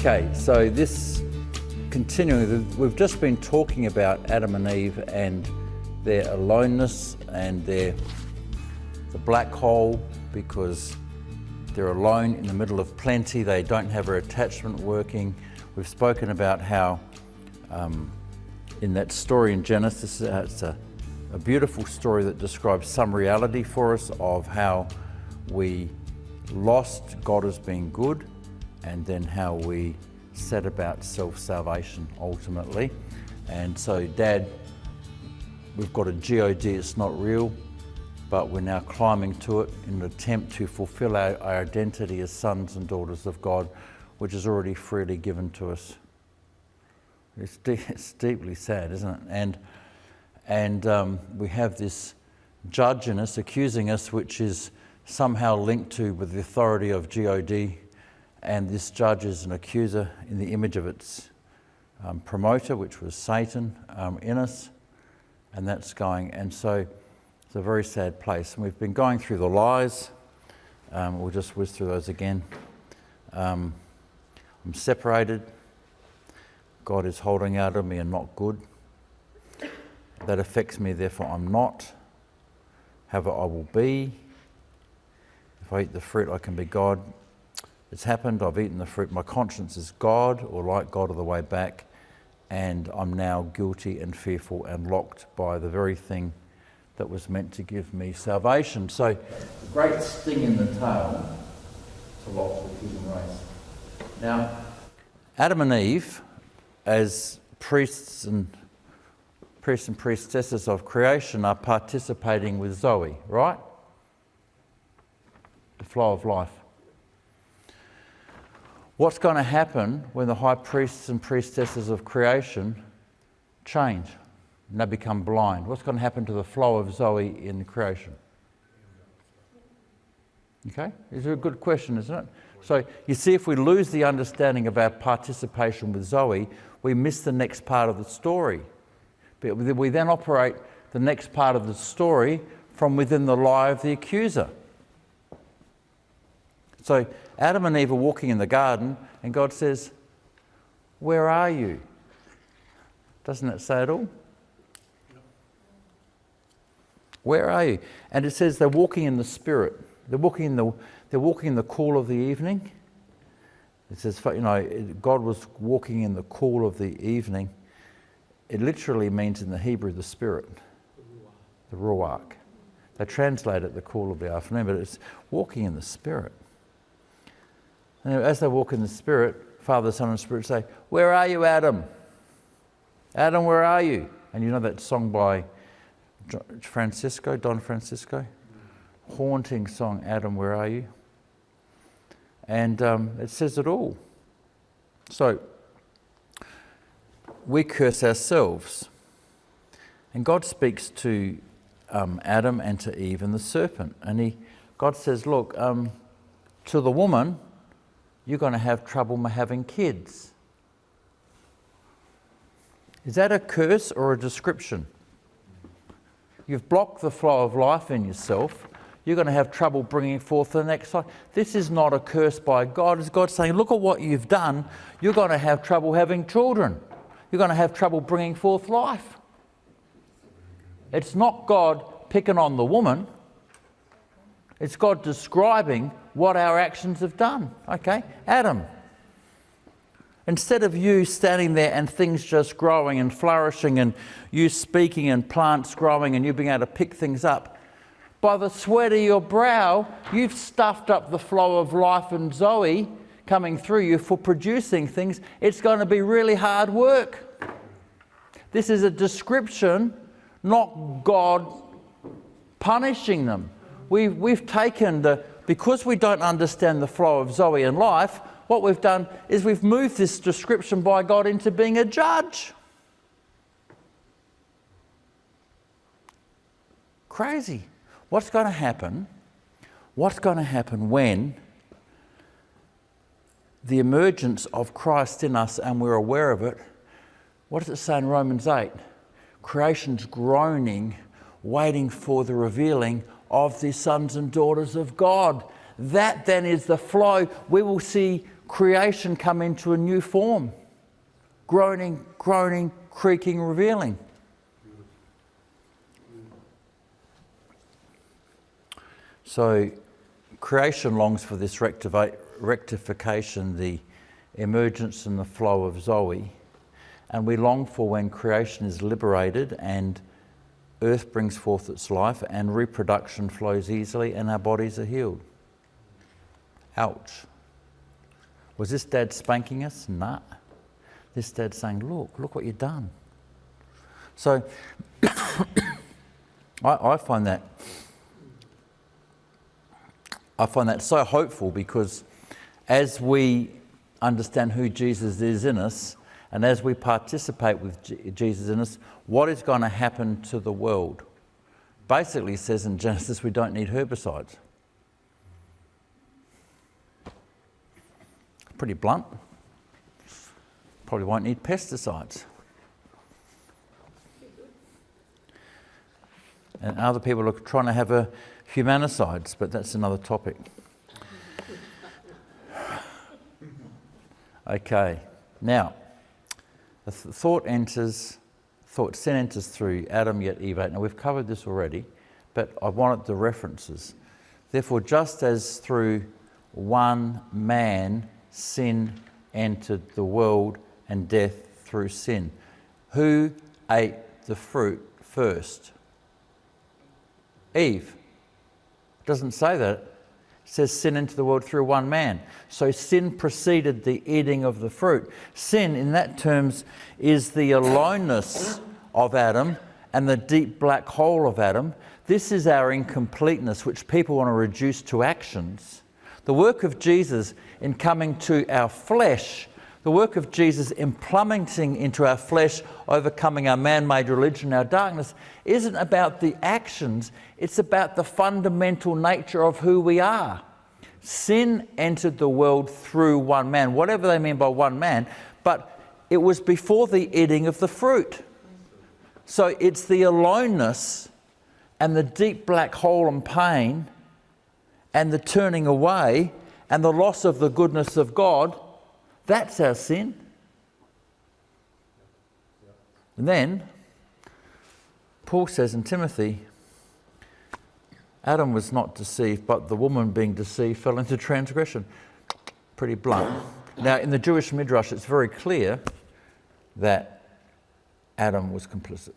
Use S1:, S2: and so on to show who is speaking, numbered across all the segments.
S1: Okay, so this continuing, we've just been talking about Adam and Eve and their aloneness and the black hole, because they're alone in the middle of plenty. They don't have their attachment working. We've spoken about how in that story in Genesis, it's a beautiful story that describes some reality for us of how we lost God as being good, and then how we set about self-salvation ultimately. And so, Dad, we've got a God, it's not real, but we're now climbing to it in an attempt to fulfill our identity as sons and daughters of God, which is already freely given to us. It's deeply sad, isn't it? And we have this judge in us accusing us, which is somehow linked to with the authority of God, and this judge is an accuser in the image of its promoter, which was Satan, in us, and that's going. And so it's a very sad place. And we've been going through the lies. We'll just whiz through those again. I'm separated. God is holding out of me and not good. That affects me, therefore I'm not. However, I will be. If I eat the fruit, I can be God. It's happened, I've eaten the fruit. My conscience is God, or like God, all the way back, and I'm now guilty and fearful and locked by the very thing that was meant to give me salvation. So, the great sting in the tail to lock the human race. Now, Adam and Eve, as priests and priestesses of creation, are participating with Zoe, right? The flow of life. What's going to happen when the high priests and priestesses of creation change and they become blind? What's going to happen to the flow of Zoe in creation? Okay, it's a good question, isn't it? So you see, if we lose the understanding of our participation with Zoe, we miss the next part of the story. But we then operate the next part of the story from within the lie of the accuser. So Adam and Eve are walking in the garden, and God says, "Where are you?" Doesn't that say it all? Where are you? And it says they're walking in the Spirit. They're walking in the cool of the evening. It says, God was walking in the cool of the evening. It literally means in the Hebrew the Spirit, the Ruach. They translate it the cool of the afternoon, but it's walking in the Spirit. And as they walk in the Spirit, Father, Son, and Spirit say, "Where are you, Adam? Adam, where are you?" And you know that song by Don Francisco? Haunting song, "Adam, where are you?" And it says it all. So, we curse ourselves. And God speaks to Adam and to Eve and the serpent. And God says, look, to the woman, you're going to have trouble having kids. Is that a curse or a description? You've blocked the flow of life in yourself. You're going to have trouble bringing forth the next life. This is not a curse by God. It's God saying, look at what you've done. You're going to have trouble having children. You're going to have trouble bringing forth life. It's not God picking on the woman. It's God describing what our actions have done. Okay, Adam, instead of you standing there and things just growing and flourishing and you speaking and plants growing and you being able to pick things up, by the sweat of your brow, you've stuffed up the flow of life and Zoe coming through you for producing things. It's going to be really hard work. This is a description, not God punishing them. We've taken because we don't understand the flow of Zoe and life, what we've done is we've moved this description by God into being a judge. Crazy. What's going to happen? What's going to happen when the emergence of Christ in us and we're aware of it? What does it say in Romans 8? Creation's groaning, waiting for the revealing of the sons and daughters of God. That then is the flow. We will see creation come into a new form. Groaning, creaking, revealing. So creation longs for this rectification, the emergence and the flow of Zoe. And we long for when creation is liberated and earth brings forth its life and reproduction flows easily and our bodies are healed. Ouch. Was this Dad spanking us? Nah. This Dad's saying, look what you've done. So I find that so hopeful, because as we understand who Jesus is in us, and as we participate with Jesus in us, what is going to happen to the world? Basically, it says in Genesis, we don't need herbicides. Pretty blunt. Probably won't need pesticides. And other people are trying to have humanicides, but that's another topic. Okay, now, the sin enters through Adam, yet Eve ate. Now, we've covered this already, but I wanted the references. Therefore, just as through one man sin entered the world and death through sin. Who ate the fruit first? Eve. It doesn't say that. It says sin entered the world through one man. So sin preceded the eating of the fruit. Sin, in that terms, is the aloneness of Adam and the deep black hole of Adam. This is our incompleteness, which people want to reduce to actions. The work of Jesus in coming to our flesh, the work of Jesus in plummeting into our flesh, overcoming our man-made religion, our darkness, isn't about the actions, it's about the fundamental nature of who we are. Sin entered the world through one man, whatever they mean by one man, but it was before the eating of the fruit. So it's the aloneness and the deep black hole and pain and the turning away and the loss of the goodness of God. That's our sin. And then Paul says in Timothy, Adam was not deceived, but the woman being deceived fell into transgression. Pretty blunt. Now, in the Jewish Midrash, it's very clear that Adam was complicit.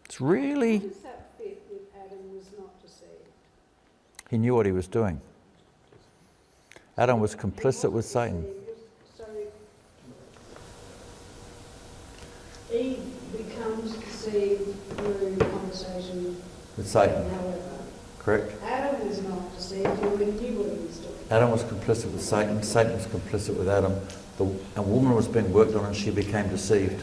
S1: It's really...
S2: How does that fit with Adam was not deceived?
S1: He knew what he was doing. Adam was complicit with Satan.
S2: So Eve becomes deceived through conversation
S1: With Satan.
S2: However,
S1: Correct.
S2: Adam was not deceived, he knew what he was doing.
S1: Adam was complicit with Satan. Satan was complicit with Adam. A woman was being worked on and she became deceived.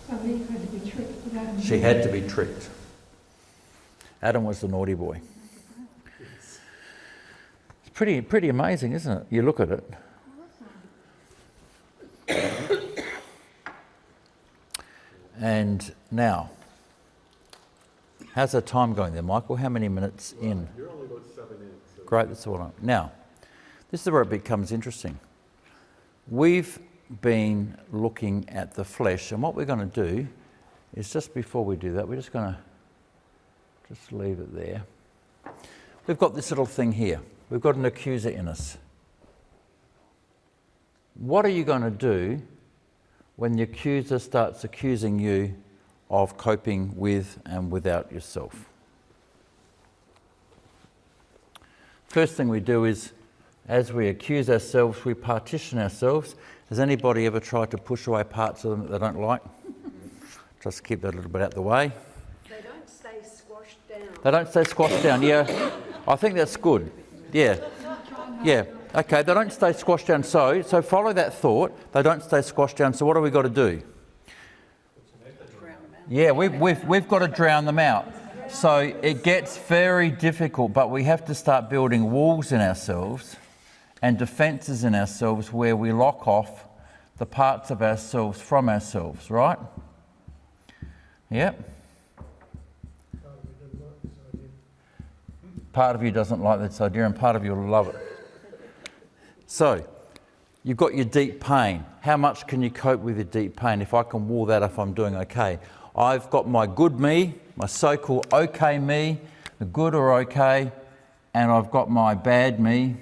S3: So Eve had to be tricked with Adam.
S1: She had to be tricked. Adam was the naughty boy. It's pretty amazing, isn't it? You look at it. And now, how's our time going there, Michael? How many minutes in?
S4: You're only about 7 in. So.
S1: Great, that's all. Now, this is where it becomes interesting. We've been looking at the flesh, and what we're going to do is, just before we do that, we're just going to just leave it there. We've got this little thing here. We've got an accuser in us. What are you going to do when the accuser starts accusing you of coping with and without yourself? First thing we do is, as we accuse ourselves, we partition ourselves. Has anybody ever tried to push away parts of them that they don't like? Just keep that a little bit out the way.
S2: They don't stay squashed down.
S1: They don't stay squashed down, yeah. I think that's good. Yeah. Yeah. Okay, they don't stay squashed down. So follow that thought. They don't stay squashed down. So what have we got to do? Yeah, we've got to drown them out. So it gets very difficult, but we have to start building walls in ourselves and defences in ourselves where we lock off the parts of ourselves from ourselves, right? Yep. Part of you doesn't like this idea and part of you will love it. So, you've got your deep pain. How much can you cope with your deep pain? If I can wall that up, I'm doing okay. I've got my good me, my so-called okay me, the good or okay, and I've got my bad me,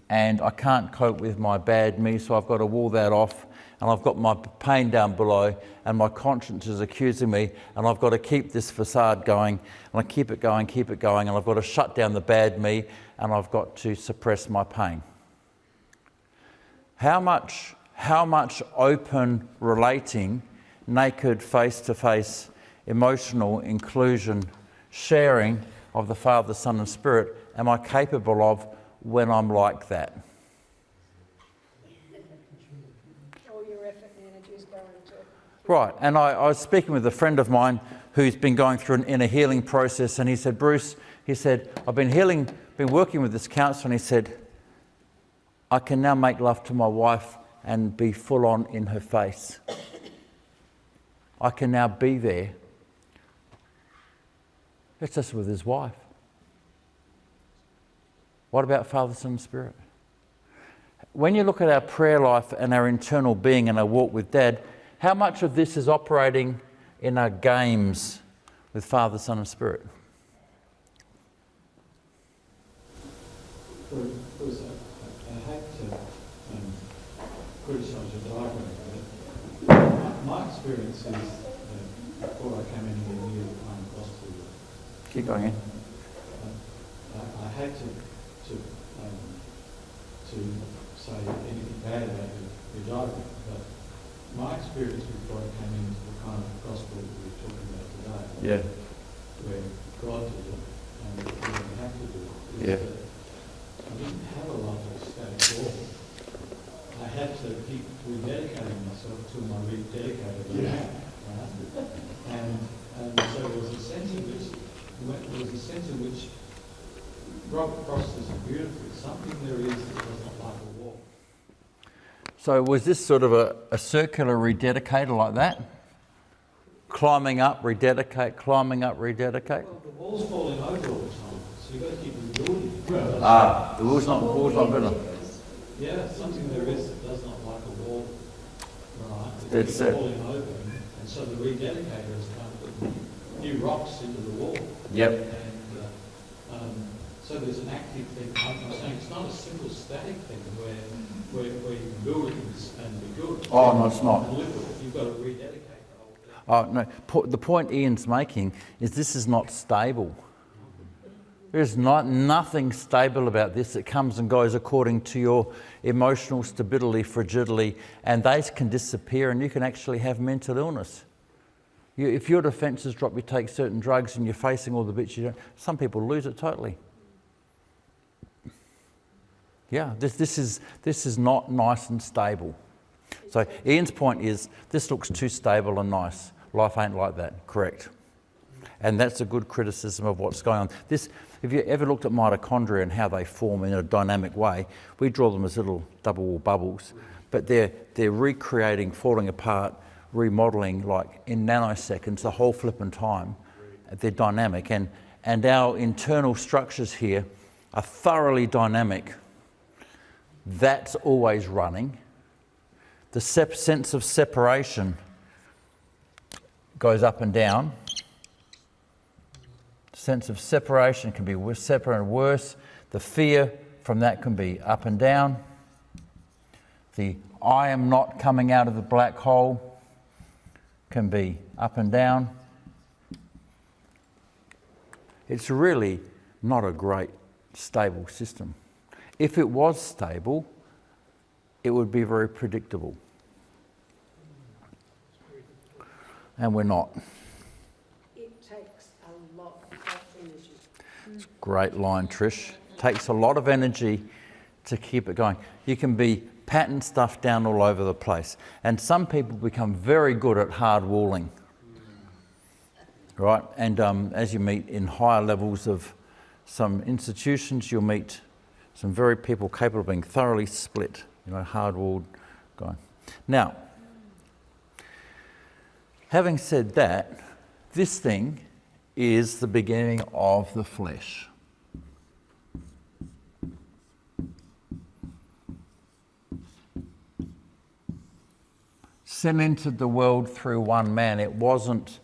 S1: and I can't cope with my bad me, so I've got to wall that off, and I've got my pain down below, and my conscience is accusing me, and I've got to keep this facade going, and I keep it going, and I've got to shut down the bad me, and I've got to suppress my pain. How much open relating, naked, face-to-face, emotional inclusion, sharing of the Father, Son and Spirit am I capable of when I'm like that?
S2: All your effort and energy is going to...
S1: Right, and I was speaking with a friend of mine who's been going through an inner healing process, and he said, Bruce, he said, I've been working with this counsellor, and he said, I can now make love to my wife and be full on in her face. I can now be there. It's just with his wife. What about Father, Son and Spirit? When you look at our prayer life and our internal being and our walk with Dad, how much of this is operating in our games with Father, Son and Spirit?
S4: Bruce, I hate to criticise your diagram, but my experience is that before I came anywhere near the gospel,
S1: Keep going in.
S4: I hate to say anything bad about your diagram, but my experience before I came into the kind of gospel that we're talking about today,
S1: Yeah.
S4: where God did it and we didn't have to do it, is
S1: Yeah.
S4: that I didn't have a lot of static wall. I had to keep rededicating myself to my rededicated life, right? And so there was a sense in which Robert Frost says it beautifully, something there is that does not like a wall.
S1: So was this sort of a circular rededicator like that? Climbing up, rededicate, climbing up, rededicate?
S4: Well, the wall's falling over all the time, so you've got to keep rebuilding.
S1: The wall's not good enough.
S4: Yeah, something there is that does not like a wall, right? It
S1: It's
S4: keeps falling over, and so the rededicator has kind of put new rocks into the wall.
S1: Yep.
S4: And so there's an active thing. I'm saying it's not a simple static thing where you can build it and be good.
S1: Oh, no, it's not.
S4: And live with it. You've got to rededicate the whole thing.
S1: Oh, no. The point Ian's making is this is not stable. There's nothing stable about this. It comes and goes according to your emotional stability, fragility, and those can disappear and you can actually have mental illness. If your defences drop, you take certain drugs and you're facing all the bits you don't, some people lose it totally. Yeah, this is not nice and stable. So Ian's point is, this looks too stable and nice. Life ain't like that, correct. And that's a good criticism of what's going on. If you ever looked at mitochondria and how they form in a dynamic way, we draw them as little double wall bubbles, but they're recreating, falling apart, remodelling like in nanoseconds, the whole flipping time. They're dynamic, and our internal structures here are thoroughly dynamic. That's always running. The sense of separation goes up and down. Sense of separation can be separate and worse. The fear from that can be up and down. The I am not coming out of the black hole can be up and down. It's really not a great stable system. If it was stable, it would be very predictable. And we're not.
S2: It takes a lot of energy.
S1: It's a great line, Trish. Takes a lot of energy to keep it going. You can be patting stuff down all over the place. And some people become very good at hard walling. Right? And as you meet in higher levels of some institutions, you'll meet some very people capable of being thoroughly split, hard-walled guy. Now, having said that, this thing is the beginning of the flesh. Sin entered the world through one man. It wasn't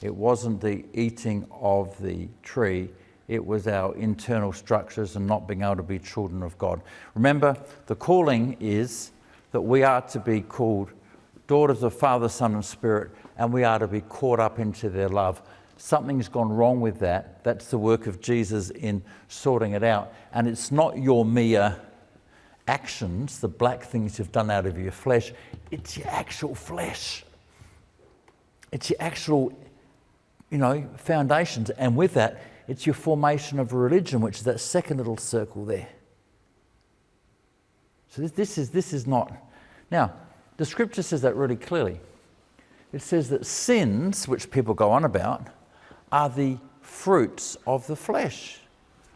S1: the eating of the tree. It was our internal structures and not being able to be children of God. Remember, the calling is that we are to be called daughters of Father, Son and Spirit, and we are to be caught up into their love. Something's gone wrong with that. That's the work of Jesus in sorting it out. And it's not your mere actions, the black things you've done out of your flesh. It's your actual flesh. It's your actual, foundations. And with that, it's your formation of religion, which is that second little circle there. So this is not... Now, the scripture says that really clearly. It says that sins, which people go on about, are the fruits of the flesh.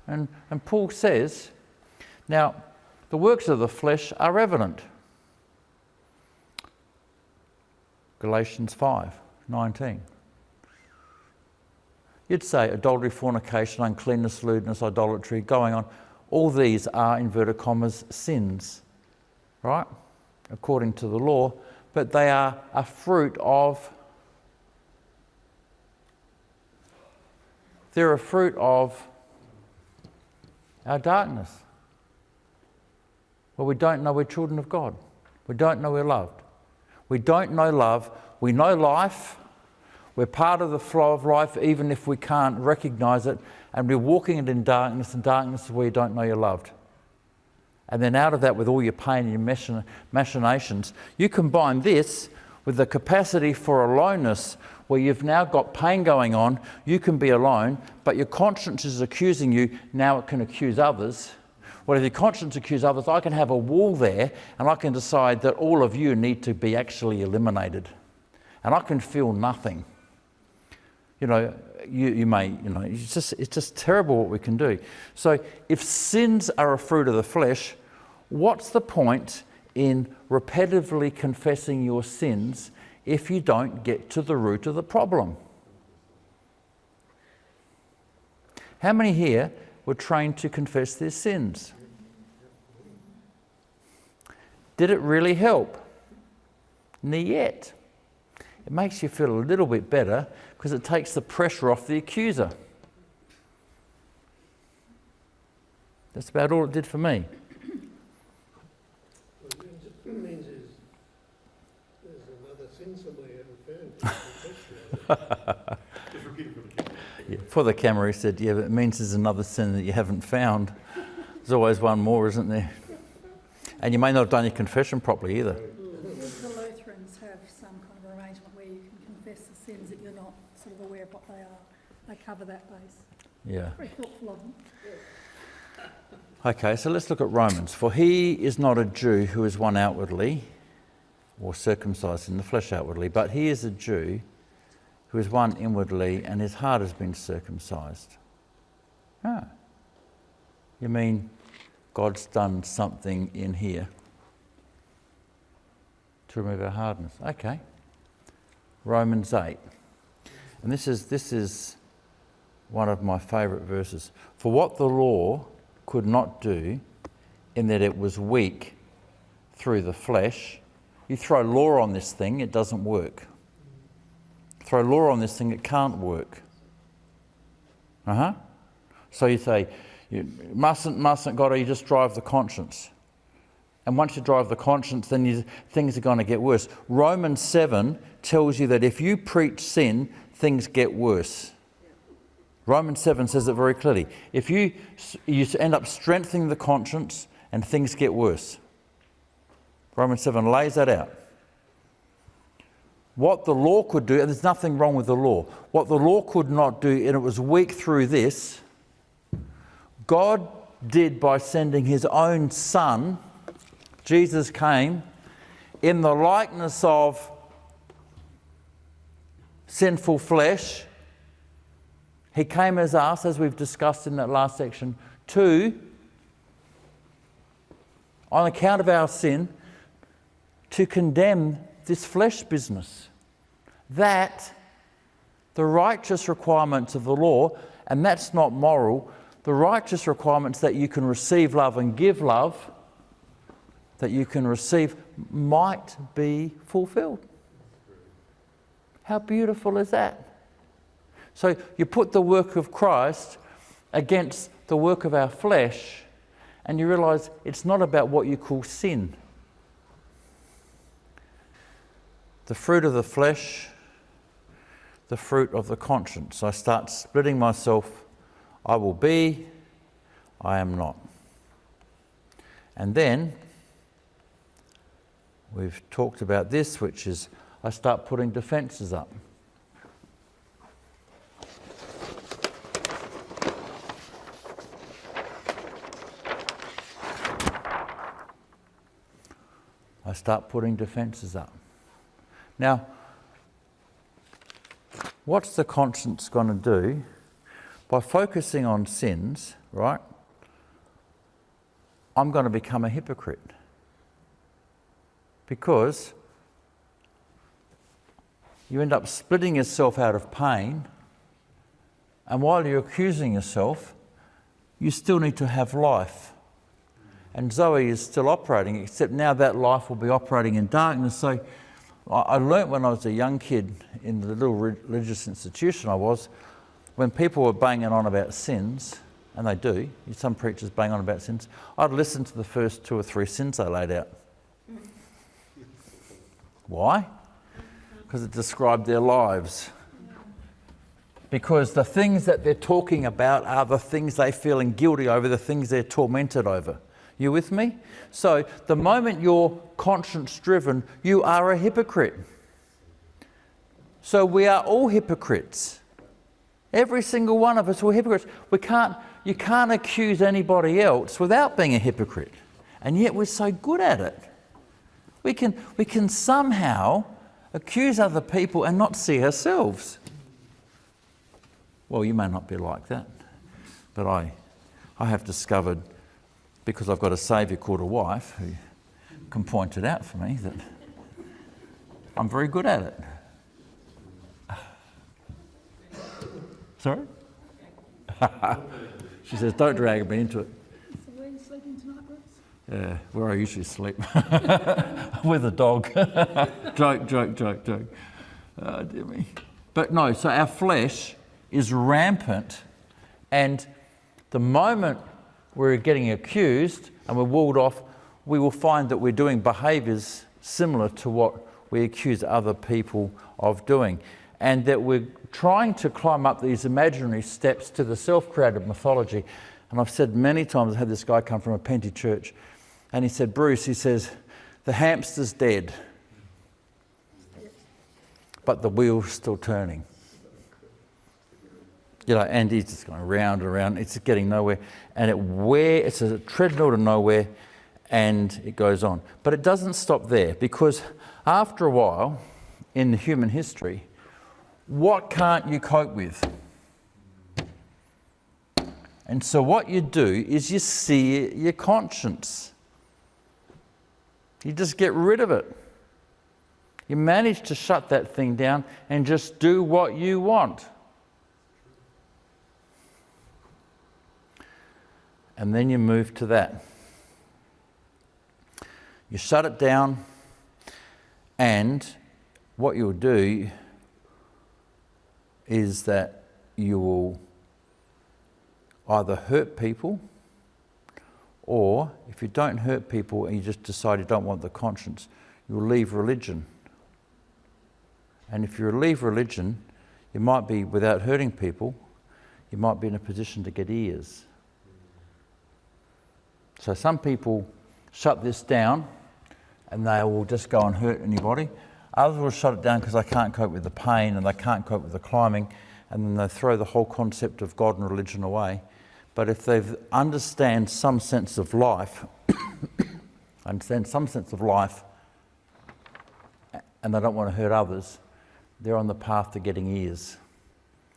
S1: And Paul says, now, the works of the flesh are evident. Galatians 5:19. You'd say adultery, fornication, uncleanness, lewdness, idolatry, going on. All these are, inverted commas, sins, right? According to the law, but they are a fruit of... They're a fruit of our darkness. Well, we don't know we're children of God. We don't know we're loved. We don't know love. We know life. We're part of the flow of life, even if we can't recognise it. And we're walking it in darkness, and darkness is where you don't know you're loved. And then out of that, with all your pain and your machinations, you combine this with the capacity for aloneness, where you've now got pain going on. You can be alone, but your conscience is accusing you. Now it can accuse others. Well, if your conscience accuses others, I can have a wall there, and I can decide that all of you need to be actually eliminated. And I can feel nothing. It's just terrible what we can do. So if sins are a fruit of the flesh, what's the point in repetitively confessing your sins if you don't get to the root of the problem? How many here were trained to confess their sins? Did it really help? Not yet. It makes you feel a little bit better because it takes the pressure off the accuser. That's about all it did for me.
S5: What it means is there's another sin somewhere you haven't found.
S6: Just repeat it for the camera.
S1: Yeah, for the camera, he said, yeah, but it means there's another sin that you haven't found. There's always one more, isn't there? And you may not have done your confession properly either.
S3: The Lutherans have some kind of arrangement where you can confess the sins that you're not sort of aware of what they are. They cover that base.
S1: Yeah.
S3: Very thoughtful of them.
S1: Okay, so let's look at Romans. For he is not a Jew who is one outwardly, or circumcised in the flesh outwardly, but he is a Jew who is one inwardly, and his heart has been circumcised. Ah. You mean God's done something in here to remove our hardness? Okay. Romans 8. And this is one of my favourite verses. For what the law could not do, in that it was weak through the flesh. You throw law on this thing, it doesn't work. Throw law on this thing, it can't work. So you say, you mustn't, God, or you just drive the conscience. And once you drive the conscience, then things are going to get worse. Romans 7 tells you that if you preach sin, things get worse. Romans 7 says it very clearly. If you end up strengthening the conscience and things get worse. Romans 7 lays that out. What the law could do, and there's nothing wrong with the law, what the law could not do, and it was weak through this, God did by sending his own Son. Jesus came in the likeness of sinful flesh. He came as us, as we've discussed in that last section, on account of our sin, to condemn this flesh business. That the righteous requirements of the law, and that's not moral, the righteous requirements that you can receive love and give love, that you can receive, might be fulfilled. How beautiful is that? So you put the work of Christ against the work of our flesh, and you realise it's not about what you call sin. The fruit of the flesh, the fruit of the conscience. I start splitting myself. I will be, I am not. And then we've talked about this, which is I start putting defences up. I start putting defences up. Now, what's the conscience going to do? By focusing on sins, right, I'm going to become a hypocrite. Because you end up splitting yourself out of pain, and while you're accusing yourself, you still need to have life. And Zoe is still operating, except now that life will be operating in darkness. So I learnt when I was a young kid in the little religious institution I was, when people were banging on about sins, and they do, some preachers bang on about sins, I'd listen to the first 2 or 3 sins they laid out. Why? Because it described their lives. Because the things that they're talking about are the things they're feeling guilty over, the things they're tormented over. You with me? So the moment you're conscience-driven, you are a hypocrite. So we are all hypocrites. Every single one of us are hypocrites. You can't accuse anybody else without being a hypocrite. And yet we're so good at it. We can somehow accuse other people and not see ourselves. Well, you may not be like that, but I have discovered, because I've got a saviour called a wife who can point it out for me, that I'm very good at it. Sorry? She says, don't drag me into it.
S3: So where are you sleeping tonight, Bruce?
S1: Yeah, where I usually sleep. With a dog. Joke. Oh, dear me. But no, so our flesh is rampant, and the moment we're getting accused and we're walled off, we will find that we're doing behaviours similar to what we accuse other people of doing, and that we're trying to climb up these imaginary steps to the self-created mythology. And I've said many times, I had this guy come from a Penty church, and he said, Bruce, he says, the hamster's dead, but the wheel's still turning. You know, and he's just going round and around, it's getting nowhere. And it's a treadmill to nowhere, and it goes on. But it doesn't stop there, because after a while, in human history, what can't you cope with? And so what you do is you sear your conscience. You just get rid of it. You manage to shut that thing down and just do what you want. And then you move to that. You shut it down, and what you'll do is that you will either hurt people, or if you don't hurt people and you just decide you don't want the conscience, you'll leave religion. And if you leave religion, you might be, without hurting people, you might be in a position to get ears. So some people shut this down and they will just go and hurt anybody. Others will shut it down because they can't cope with the pain and they can't cope with the climbing, and then they throw the whole concept of God and religion away. But if they understand some sense of life, and they don't want to hurt others, they're on the path to getting ears.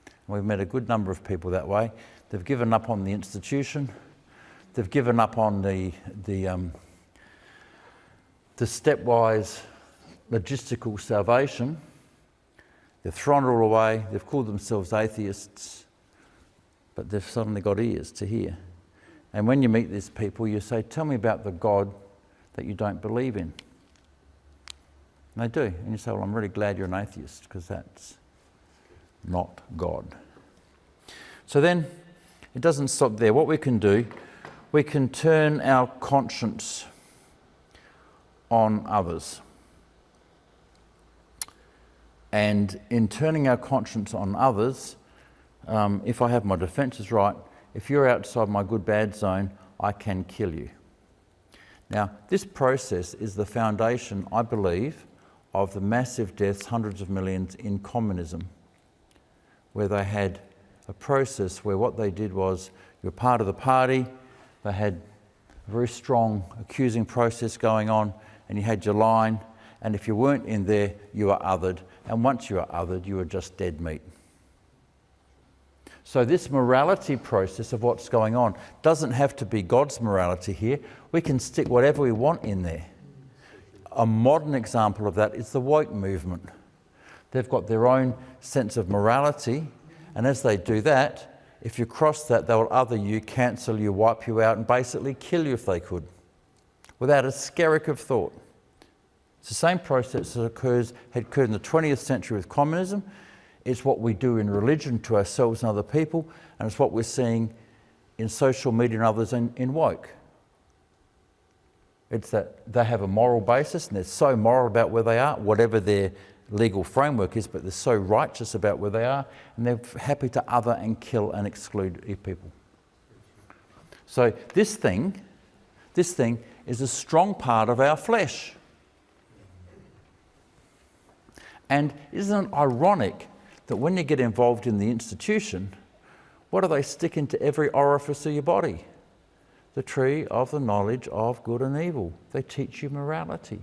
S1: And we've met a good number of people that way. They've given up on the institution. They've given up on the stepwise logistical salvation, They've thrown it all away. They've called themselves atheists, but they've suddenly got ears to hear. And when you meet these people, you say, tell me about the God that you don't believe in. And they do. And you say, well, I'm really glad you're an atheist, because that's not God. So then, it doesn't stop there. What we can do, we can turn our conscience on others. And in turning our conscience on others, if I have my defences right, if you're outside my good-bad zone, I can kill you. Now, this process is the foundation, I believe, of the massive deaths, hundreds of millions, in communism, where they had a process where what they did was, you're part of the party, they had a very strong accusing process going on, and you had your line, and if you weren't in there, you were othered, and once you were othered, you were just dead meat. So this morality process of what's going on doesn't have to be God's morality here. We can stick whatever we want in there. A modern example of that is the woke movement. They've got their own sense of morality, and as they do that, if you cross that, they'll other you, cancel you, wipe you out, and basically kill you if they could, without a skerrick of thought. It's the same process that had occurred in the 20th century with communism. It's what we do in religion to ourselves and other people, and it's what we're seeing in social media and others in woke. It's that they have a moral basis, and they're so moral about where they are, whatever their legal framework is, but they're so righteous about where they are, and they're happy to other and kill and exclude people. So this thing is a strong part of our flesh. And isn't it ironic that when you get involved in the institution, what do they stick into every orifice of your body? The tree of the knowledge of good and evil. They teach you morality.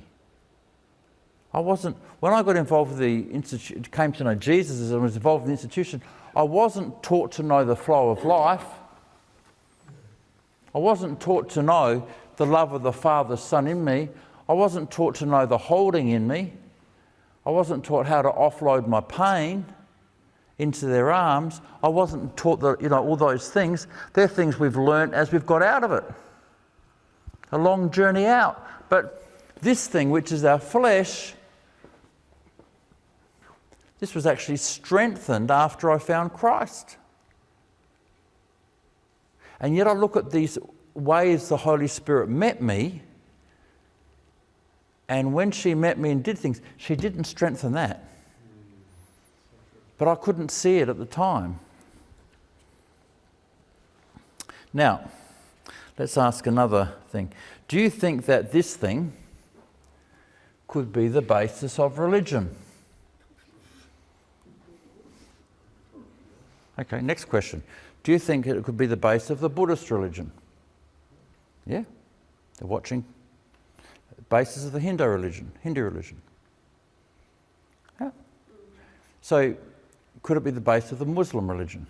S1: When I got involved with the institute, came to know Jesus as I was involved in the institution, I wasn't taught to know the flow of life. I wasn't taught to know the love of the Father, Son in me. I wasn't taught to know the holding in me. I wasn't taught how to offload my pain into their arms. I wasn't taught all those things. They're things we've learnt as we've got out of it. A long journey out. But this thing, which is our flesh, this was actually strengthened after I found Christ. And yet I look at these ways the Holy Spirit met me, and when she met me and did things, she didn't strengthen that. But I couldn't see it at the time. Now, let's ask another thing. Do you think that this thing could be the basis of religion? Okay, next question. Do you think it could be the base of the Buddhist religion? Yeah, they're watching. Basis of the Hindu religion. Yeah. So, could it be the base of the Muslim religion?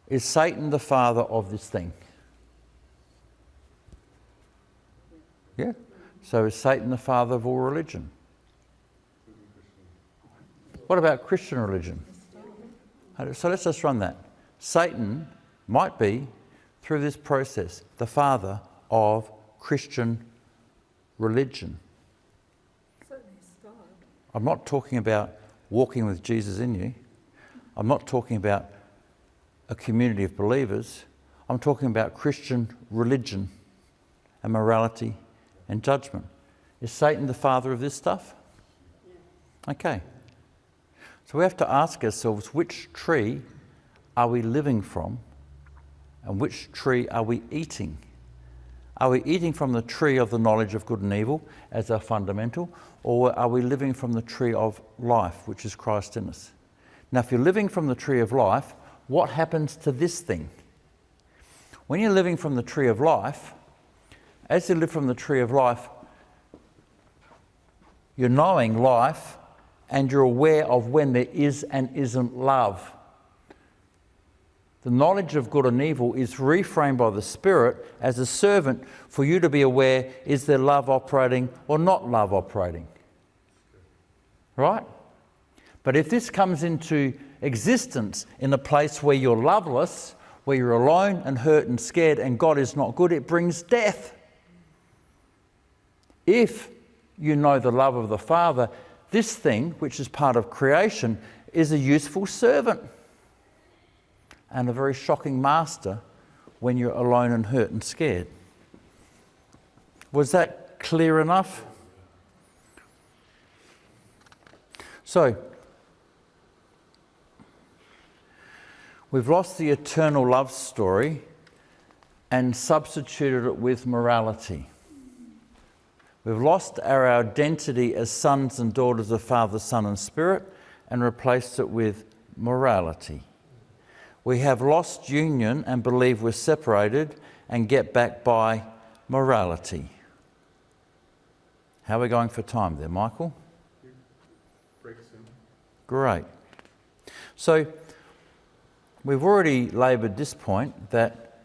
S1: Is Satan the father of this thing? Yeah. So is Satan the father of all religion? What about Christian religion? So let's just run that. Satan might be, through this process, the father of Christian religion. I'm not talking about walking with Jesus in you. I'm not talking about a community of believers. I'm talking about Christian religion and morality and judgment. Is Satan the father of this stuff? Okay. So we have to ask ourselves, which tree are we living from and which tree are we eating? Are we eating from the tree of the knowledge of good and evil as our fundamental, or are we living from the tree of life, which is Christ in us? Now, if you're living from the tree of life, what happens to this thing? When you're living from the tree of life, as you live from the tree of life, you're knowing life and you're aware of when there is and isn't love. The knowledge of good and evil is reframed by the Spirit as a servant for you to be aware, is there love operating or not love operating? Right? But if this comes into existence in a place where you're loveless, where you're alone and hurt and scared and God is not good, it brings death. If you know the love of the Father, this thing, which is part of creation, is a useful servant and a very shocking master when you're alone and hurt and scared. Was that clear enough? So, we've lost the eternal love story and substituted it with morality. We've lost our identity as sons and daughters of Father, Son and Spirit and replaced it with morality. We have lost union and believe we're separated and get back by morality. How are we going for time there, Michael? Great. So, we've already laboured this point that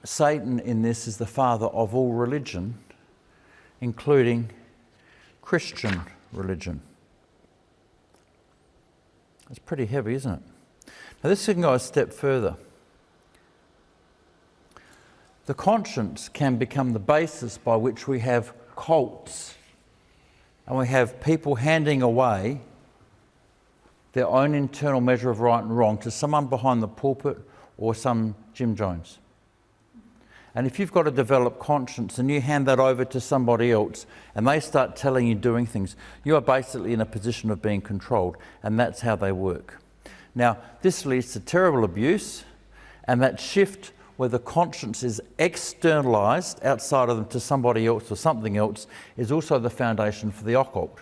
S1: Satan in this is the father of all religion, including Christian religion. It's pretty heavy, isn't it? Now this can go a step further. The conscience can become the basis by which we have cults and we have people handing away their own internal measure of right and wrong to someone behind the pulpit or some Jim Jones. And if you've got a developed conscience and you hand that over to somebody else and they start telling you doing things, you are basically in a position of being controlled, and that's how they work. Now, this leads to terrible abuse, and that shift where the conscience is externalised outside of them to somebody else or something else is also the foundation for the occult.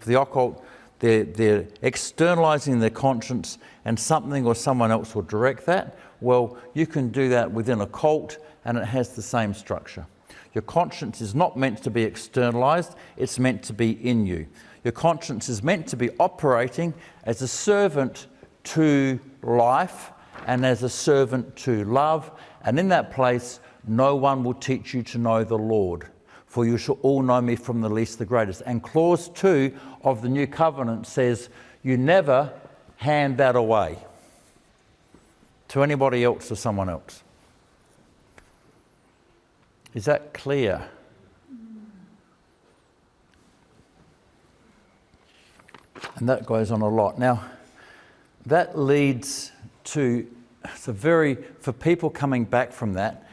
S1: For the occult, they're externalising their conscience and something or someone else will direct that. Well, you can do that within a cult and it has the same structure. Your conscience is not meant to be externalised, it's meant to be in you. Your conscience is meant to be operating as a servant to life and as a servant to love, and in that place no one will teach you to know the Lord, for you shall all know me from the least to the greatest. And clause 2 of the New Covenant says you never hand that away to anybody else or someone else. Is that clear? And that goes on a lot. Now, that leads to, for people coming back from that,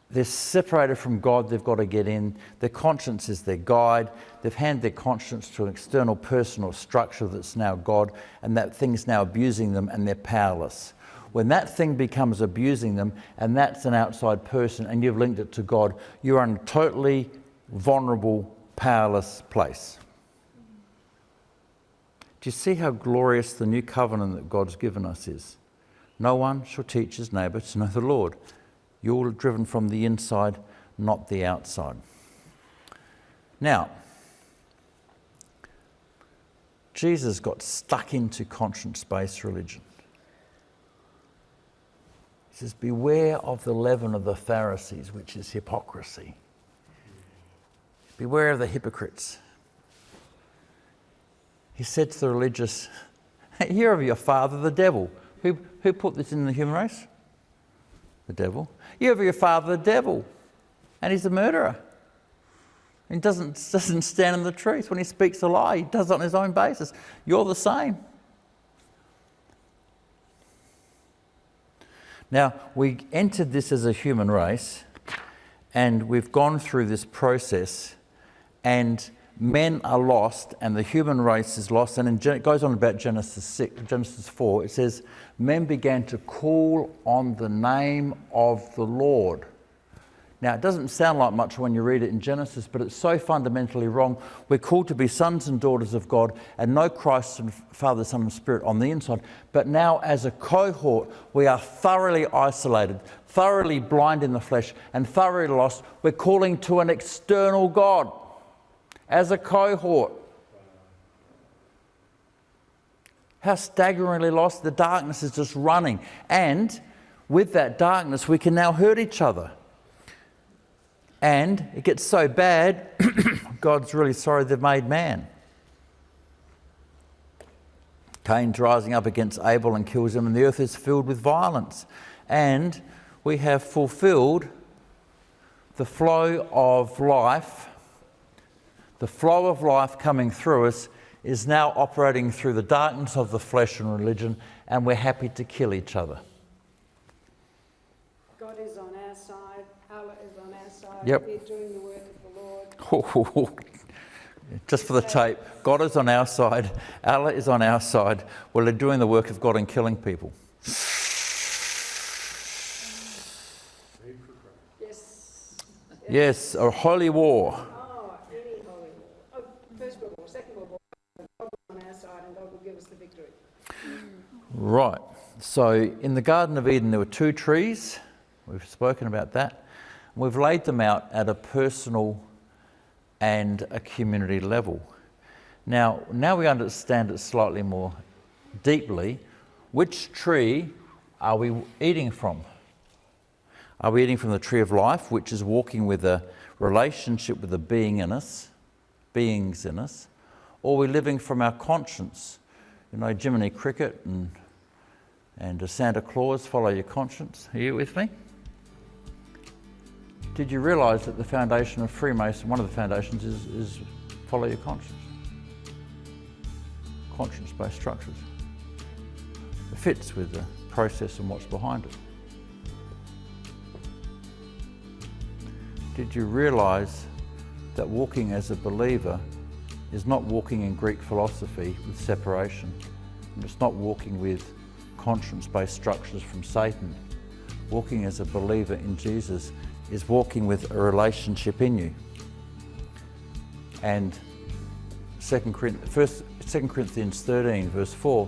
S1: they're separated from God, they've got to get in. Their conscience is their guide. They've handed their conscience to an external person or structure that's now God, and that thing's now abusing them and they're powerless. When that thing becomes abusing them and that's an outside person and you've linked it to God, you are in a totally vulnerable, powerless place. Do you see how glorious the new covenant that God's given us is? No one shall teach his neighbour to know the Lord. You're all driven from the inside, not the outside. Now, Jesus got stuck into conscience-based religion. He says, beware of the leaven of the Pharisees, which is hypocrisy. Beware of the hypocrites. He said to the religious, hear of your father, the devil. Who put this in the human race? The devil. You have your father, the devil, and he's a murderer. He doesn't stand in the truth. When he speaks a lie, he does it on his own basis. You're the same. Now, we entered this as a human race, and we've gone through this process, and men are lost, and the human race is lost. And it goes on about Genesis 4. It says, men began to call on the name of the Lord. Now, it doesn't sound like much when you read it in Genesis, but it's so fundamentally wrong. We're called to be sons and daughters of God and know Christ and Father, Son and Spirit on the inside. But now, as a cohort, we are thoroughly isolated, thoroughly blind in the flesh, and thoroughly lost. We're calling to an external God as a cohort. How staggeringly lost. The darkness is just running. And with that darkness, we can now hurt each other. And it gets so bad, God's really sorry they've made man. Cain's rising up against Abel and kills him, and the earth is filled with violence. And we have fulfilled the flow of life. The flow of life coming through us is now operating through the darkness of the flesh and religion, and we're happy to kill each other.
S2: God is on our side, Allah is on our side.
S1: Yep.
S2: We're doing the work of the Lord.
S1: Just for the tape, God is on our side, Allah is on our side. Well, they're doing the work of God and killing people.
S2: Yes.
S1: Yes, a holy war.
S2: Oh, any holy war. Oh, First World War, Second World War. God is on our side and God will give us the victory.
S1: Right. So in the Garden of Eden, there were 2 trees. We've spoken about that. We've laid them out at a personal and a community level. Now we understand it slightly more deeply. Which tree are we eating from? Are we eating from the tree of life, which is walking with a relationship with the beings in us, or are we living from our conscience? You know, Jiminy Cricket and Santa Claus, follow your conscience. Are you with me? Did you realise that the foundation of Freemason, one of the foundations is follow your conscience? Conscience-based structures. It fits with the process and what's behind it. Did you realise that walking as a believer is not walking in Greek philosophy with separation? And it's not walking with conscience-based structures from Satan. Walking as a believer in Jesus is walking with a relationship in you. And 2 Corinthians 13 verse 4,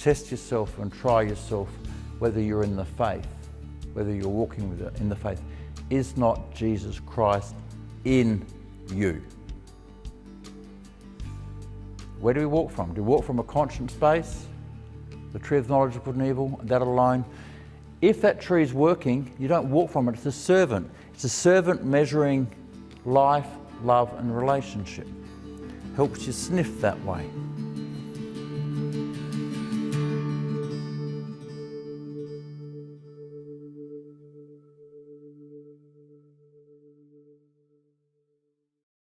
S1: test yourself and try yourself whether you're in the faith, whether you're walking with it in the faith. Is not Jesus Christ in you? Where do we walk from? Do we walk from a conscience base, the tree of knowledge of good and evil, that alone? If that tree is working, you don't walk from it. It's a servant. It's a servant measuring life, love and relationship. Helps you sniff that way.